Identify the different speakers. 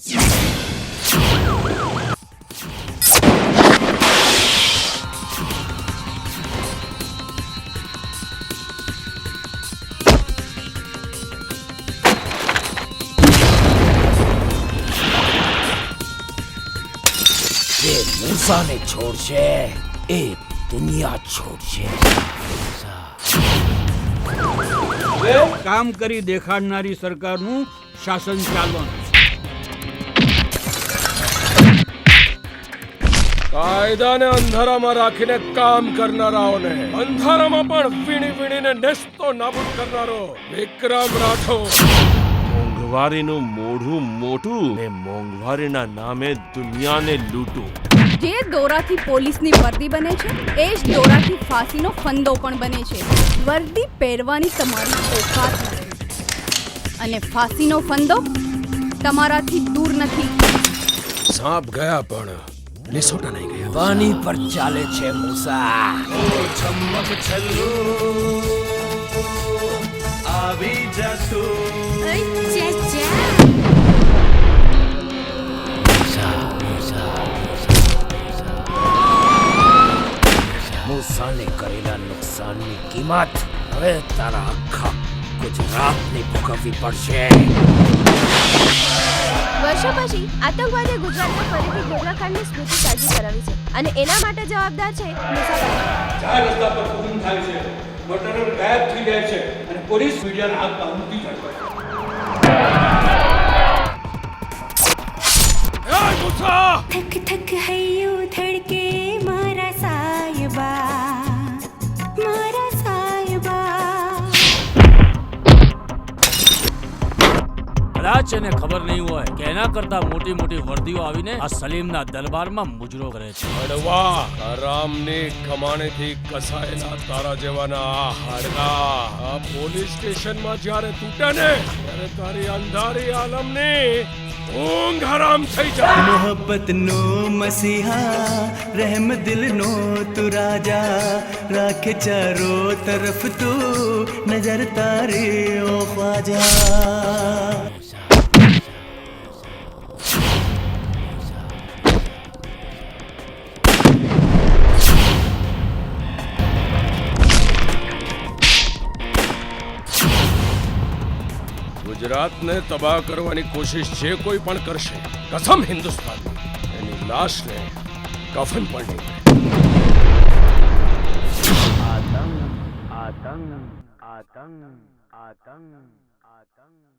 Speaker 1: જે મૂસાને છોડશે એ દુનિયા છોડશે.
Speaker 2: કામ કરી દેખાડનારી સરકારનું શાસન ચાલવાનું.
Speaker 3: કાયદાને અંધારામાં રાખીને કામ કરનારાઓને અંધારામાં પણ વીણી વીણીને નેસ્તો નાબૂદ કરનારો વિક્રમ રાઠોડ. મોંઘવારીનું મોઢું મોટું ને મોંઘવારીના નામે દુનિયાને લૂંટું.
Speaker 4: જે દોરાથી પોલીસની વર્દી બને છે એ જ દોરાથી ફાંસીનો ફંદો પણ બને છે. વર્દી પહેરવાની તમારી ઓકાત નથી અને ફાંસીનો ફંદો તમારાથી દૂર નથી.
Speaker 3: સાપ ગયા પણ નિસોટા નહીં ગયા.
Speaker 1: પાણી પર ચાલે છે મૂસા.
Speaker 5: ચમક છલ્લો આવી જતો.
Speaker 1: મૂસાને કરેલા નુકસાનની કિંમત હવે તારા આખા ગુજરાતને ભોગવવી પડશે.
Speaker 6: વર્ષો પછી આતંકવાદીએ ગુજરાતમાં ફરીથી ગોધરાકાંડની સ્મૃતિ તાજી કરાવી છે અને એના માટે જવાબદાર છે મુસાફર.
Speaker 2: ચાર રસ્તા પર ખૂન થાય છે, મોટરો ગાયબ થઈ જાય છે અને પોલીસ મીડિયાના હાથમાં મૂકી જાય છે.
Speaker 7: થક થક હૈયું ધડકે મારા સાયબા, મારા સાયબા.
Speaker 8: કદાચ એને ખબર નહીં હોય કે એના કરતા મોટી મોટી વર્દીઓ આવીને આ સલીમના દરબારમાં મુજરો કરે છે.
Speaker 3: હળવા આરામની કમાણીથી કસાયેલા તારા જેવાના આ હાડકા આ પોલીસ સ્ટેશનમાં જ્યારે તૂટે ને ત્યારે તારી અંધારી આલમની ઊંઘ હરામ થઈ જાય.
Speaker 5: મોહબ્બત નો મસીહા રહેમ દિલ નો તુ રાજા રાખે ચારો તરફ તું નજર તારી ઓ ખ્વાજા.
Speaker 3: ગુજરાતને તબાહ કરવાની કોશિશ જે કોઈ પણ કરશે, કસમ હિન્દુસ્તાનની, એની લાશને કફન પણ નહીં.
Speaker 8: આતંક આતંક આતંક આતંક આતંક